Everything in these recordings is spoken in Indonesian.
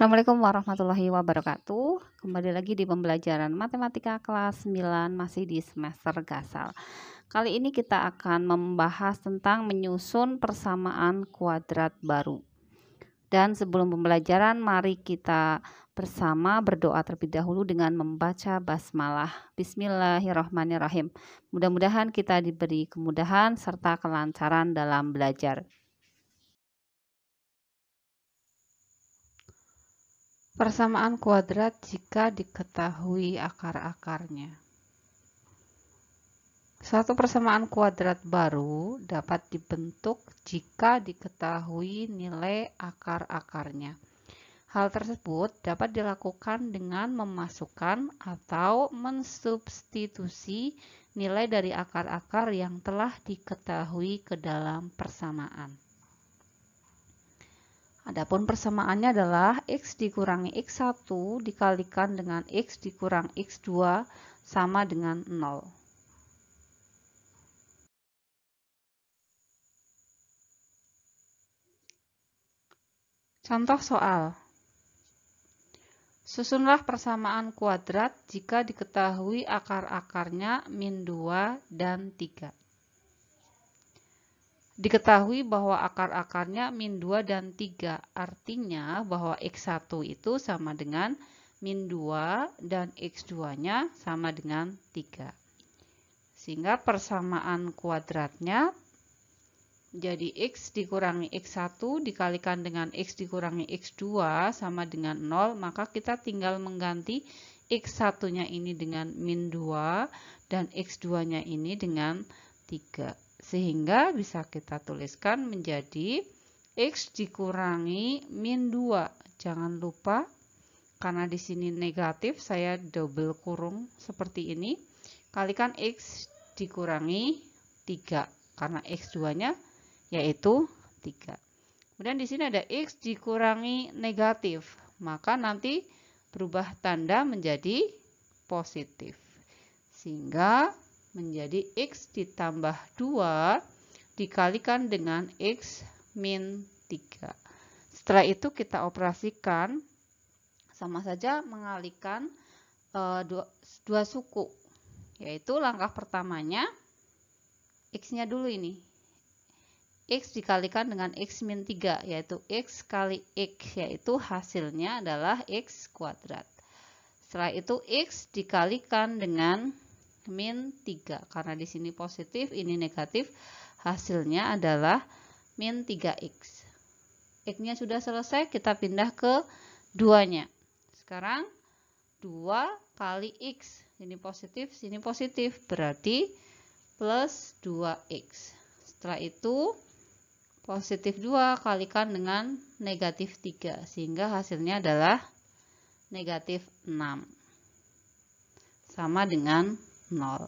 Assalamualaikum warahmatullahi wabarakatuh. Kembali lagi di pembelajaran matematika kelas 9 masih di semester Gasal. Kali ini kita akan membahas tentang menyusun persamaan kuadrat baru. Dan sebelum pembelajaran, mari kita bersama berdoa terlebih dahulu dengan membaca basmalah. Bismillahirrahmanirrahim. Mudah-mudahan kita diberi kemudahan serta kelancaran dalam belajar. Persamaan kuadrat jika diketahui akar-akarnya. Suatu persamaan kuadrat baru dapat dibentuk jika diketahui nilai akar-akarnya. Hal tersebut dapat dilakukan dengan memasukkan atau mensubstitusi nilai dari akar-akar yang telah diketahui ke dalam persamaan. Adapun persamaannya adalah X dikurangi X1 dikalikan dengan X dikurang X2 sama dengan 0. Contoh soal. Susunlah persamaan kuadrat jika diketahui akar-akarnya min 2 dan 3. Diketahui bahwa akar-akarnya min 2 dan 3, artinya bahwa X1 itu sama dengan min 2 dan X2-nya sama dengan 3. Sehingga persamaan kuadratnya jadi X dikurangi X1 dikalikan dengan X dikurangi X2 sama dengan 0, maka kita tinggal mengganti X1-nya ini dengan min 2 dan X2-nya ini dengan 3. Sehingga bisa kita tuliskan menjadi X dikurangi min 2. Jangan lupa, karena di sini negatif, saya double kurung seperti ini. Kalikan X dikurangi 3, karena X2-nya yaitu 3. Kemudian di sini ada X dikurangi negatif, maka nanti berubah tanda menjadi positif. Sehingga menjadi X ditambah 2 dikalikan dengan X min 3. Setelah itu kita operasikan, sama saja mengalihkan dua suku. Yaitu langkah pertamanya, X-nya dulu ini. X dikalikan dengan X min 3, yaitu X kali X, yaitu hasilnya adalah X kuadrat. Setelah itu X dikalikan dengan min 3, karena di sini positif, ini negatif, hasilnya adalah min 3x. X-nya sudah selesai, kita pindah ke 2-nya. Sekarang 2 kali X, ini positif, sini positif, berarti plus 2x. Setelah itu positif 2 kalikan dengan negatif 3, sehingga hasilnya adalah negatif 6. Sama dengan 0.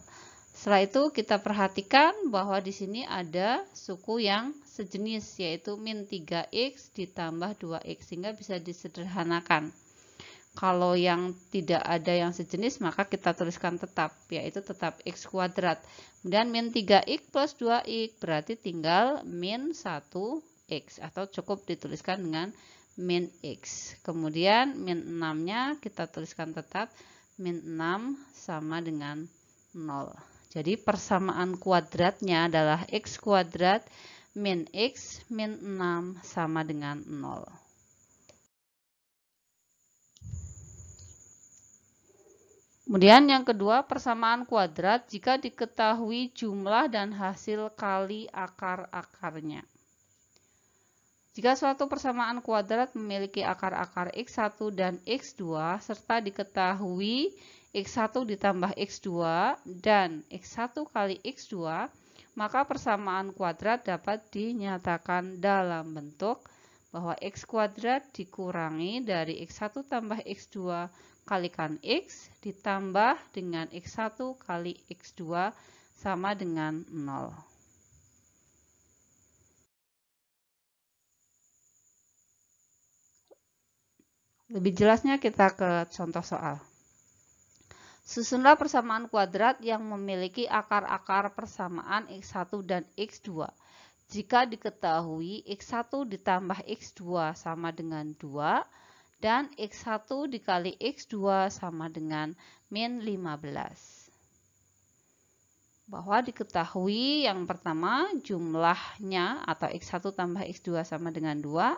Setelah itu kita perhatikan bahwa di sini ada suku yang sejenis, yaitu min 3x ditambah 2x, sehingga bisa disederhanakan. Kalau yang tidak ada yang sejenis, maka kita tuliskan tetap, yaitu tetap x kuadrat. Kemudian min 3x plus 2x, berarti tinggal min 1x, atau cukup dituliskan dengan min x. Kemudian min 6-nya kita tuliskan tetap, min 6 sama dengan 0. Jadi persamaan kuadratnya adalah X kuadrat min X min 6 sama dengan 0. Kemudian yang kedua, persamaan kuadrat jika diketahui jumlah dan hasil kali akar-akarnya. Jika suatu persamaan kuadrat memiliki akar-akar X1 dan X2 serta diketahui X1 ditambah X2 dan X1 kali X2, maka persamaan kuadrat dapat dinyatakan dalam bentuk bahwa X kuadrat dikurangi dari X1 tambah X2 kalikan X ditambah dengan X1 kali X2 sama dengan 0. Lebih jelasnya kita ke contoh soal. Susunlah persamaan kuadrat yang memiliki akar-akar persamaan X1 dan X2. Jika diketahui X1 ditambah X2 sama dengan 2 Dan X1 dikali X2 sama dengan min 15. Bahwa diketahui yang pertama jumlahnya atau X1 tambah X2 sama dengan 2.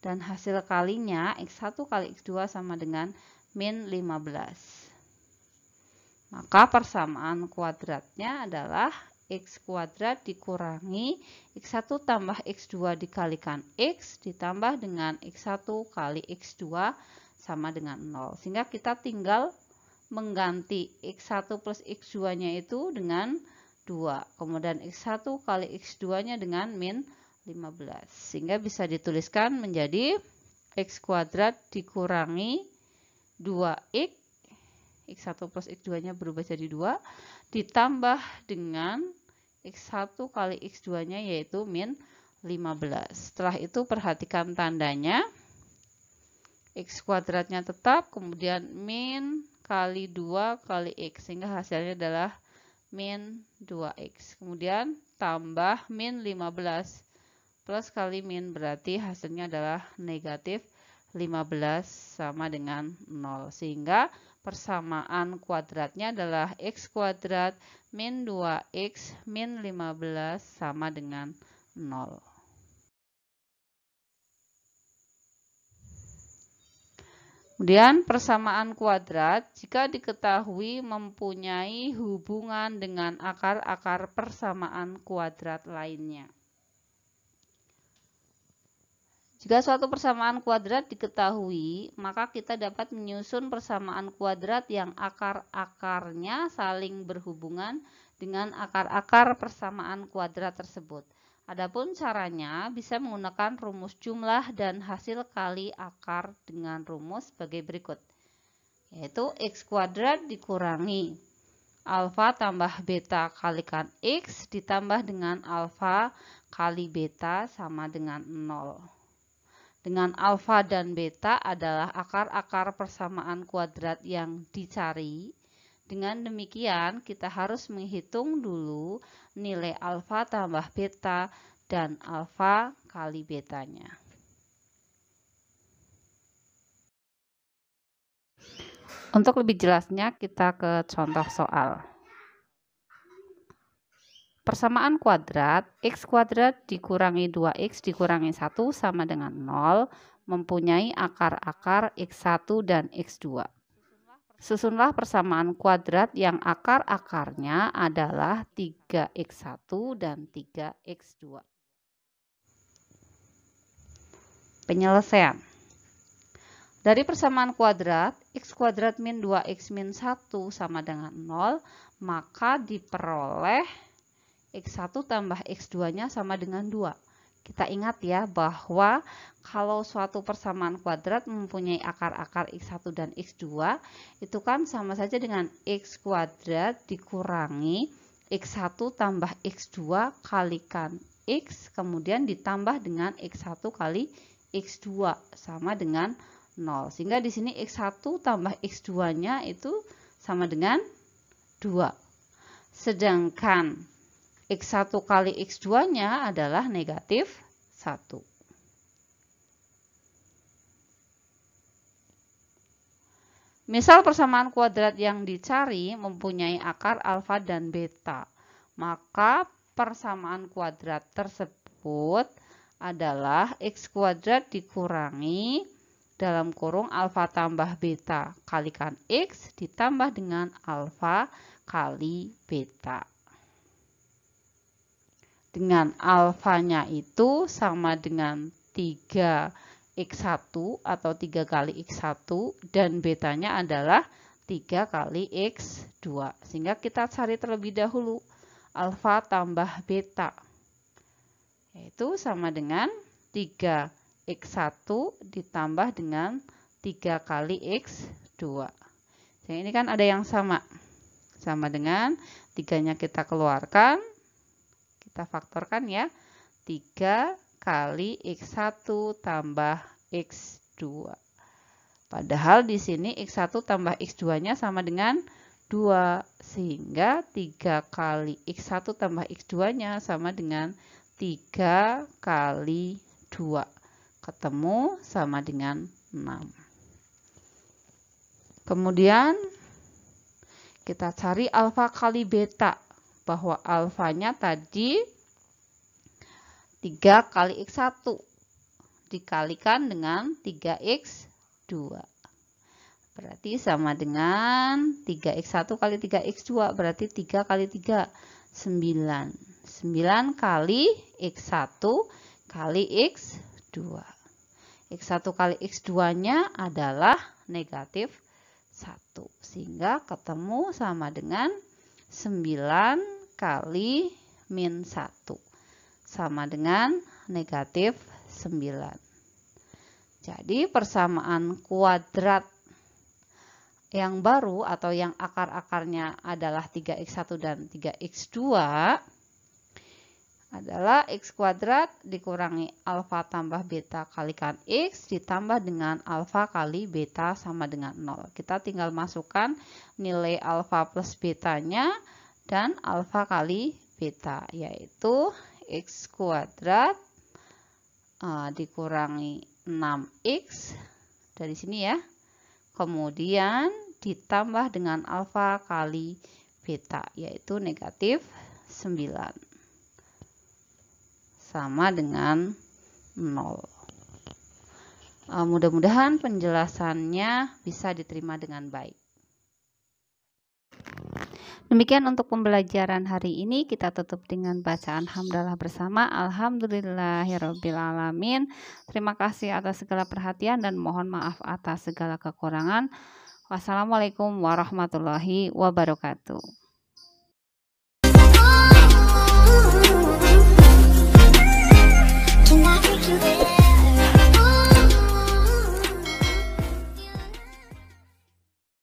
Dan hasil kalinya X1 kali X2 sama dengan min 15. Maka persamaan kuadratnya adalah X kuadrat dikurangi X1 tambah X2 dikalikan X ditambah dengan X1 kali X2 sama dengan 0. Sehingga kita tinggal mengganti X1 plus X2-nya itu dengan 2. Kemudian X1 kali X2-nya dengan min 15. Sehingga bisa dituliskan menjadi X kuadrat dikurangi 2X, X1 plus X2-nya berubah jadi 2, ditambah dengan X1 kali X2-nya yaitu min 15. Setelah itu perhatikan tandanya. X kuadratnya tetap, kemudian min kali 2 kali X, sehingga hasilnya adalah min 2X. Kemudian tambah min 15. Plus kali min berarti hasilnya adalah negatif 15 sama dengan 0. Sehingga persamaan kuadratnya adalah X kuadrat min 2X min 15 sama dengan 0. Kemudian persamaan kuadrat jika diketahui mempunyai hubungan dengan akar-akar persamaan kuadrat lainnya. Jika suatu persamaan kuadrat diketahui, maka kita dapat menyusun persamaan kuadrat yang akar-akarnya saling berhubungan dengan akar-akar persamaan kuadrat tersebut. Adapun caranya bisa menggunakan rumus jumlah dan hasil kali akar dengan rumus sebagai berikut. Yaitu X kuadrat dikurangi alfa tambah beta kalikan X ditambah dengan alfa kali beta sama dengan 0. Dengan alfa dan beta adalah akar-akar persamaan kuadrat yang dicari. Dengan demikian, kita harus menghitung dulu nilai alfa tambah beta dan alfa kali betanya. Untuk lebih jelasnya, kita ke contoh soal. Persamaan kuadrat, X kuadrat dikurangi 2X dikurangi 1 sama dengan 0, mempunyai akar-akar X1 dan X2. Susunlah persamaan kuadrat yang akar-akarnya adalah 3X1 dan 3X2. Penyelesaian. Dari persamaan kuadrat, X kuadrat min 2X min 1 sama dengan 0, maka diperoleh X1 tambah X2-nya sama dengan 2. Kita ingat ya bahwa kalau suatu persamaan kuadrat mempunyai akar-akar X1 dan X2, itu kan sama saja dengan X kuadrat dikurangi X1 tambah X2 kalikan X, kemudian ditambah dengan X1 kali X2 sama dengan 0. Sehingga di sini X1 tambah X2-nya itu sama dengan 2. Sedangkan X1 kali X2-nya adalah negatif 1. Misal persamaan kuadrat yang dicari mempunyai akar alfa dan beta, maka persamaan kuadrat tersebut adalah X kuadrat dikurangi dalam kurung alfa tambah beta kalikan X ditambah dengan alfa kali beta. Dengan alfanya itu sama dengan 3X1 atau 3 kali X1 dan betanya adalah 3 kali X2. Sehingga kita cari terlebih dahulu alfa tambah beta. Yaitu sama dengan 3X1 ditambah dengan 3 kali X2. Jadi ini kan ada yang sama. Sama dengan 3-nya kita keluarkan. Kita faktorkan ya, 3 kali X1 tambah X2. Padahal di sini X1 tambah X2-nya sama dengan 2. Sehingga 3 kali X1 tambah X2-nya sama dengan 3 kali 2. Ketemu sama dengan 6. Kemudian kita cari alfa kali beta, bahwa alfanya tadi 3 kali X1 dikalikan dengan 3X2. Berarti sama dengan 3X1 kali 3X2, berarti 3 kali 3, 9. 9 kali X1 kali X2. X1 kali X2-nya adalah negatif 1. Sehingga ketemu sama dengan 9 kali min 1. Sama dengan negatif 9. Jadi persamaan kuadrat yang baru atau yang akar-akarnya adalah 3X1 dan 3X2 adalah X kuadrat dikurangi alfa tambah beta kalikan X ditambah dengan alfa kali beta sama dengan 0. Kita tinggal masukkan nilai alfa plus betanya dan alfa kali beta, yaitu X kuadrat dikurangi 6X dari sini ya. Kemudian ditambah dengan alfa kali beta, yaitu negatif 9. Sama dengan 0. Mudah-mudahan penjelasannya bisa diterima dengan baik. Demikian untuk pembelajaran hari ini. Kita tutup dengan bacaan hamdalah bersama. Alhamdulillahirrabbilalamin. Terima kasih atas segala perhatian dan mohon maaf atas segala kekurangan. Wassalamualaikum warahmatullahi wabarakatuh.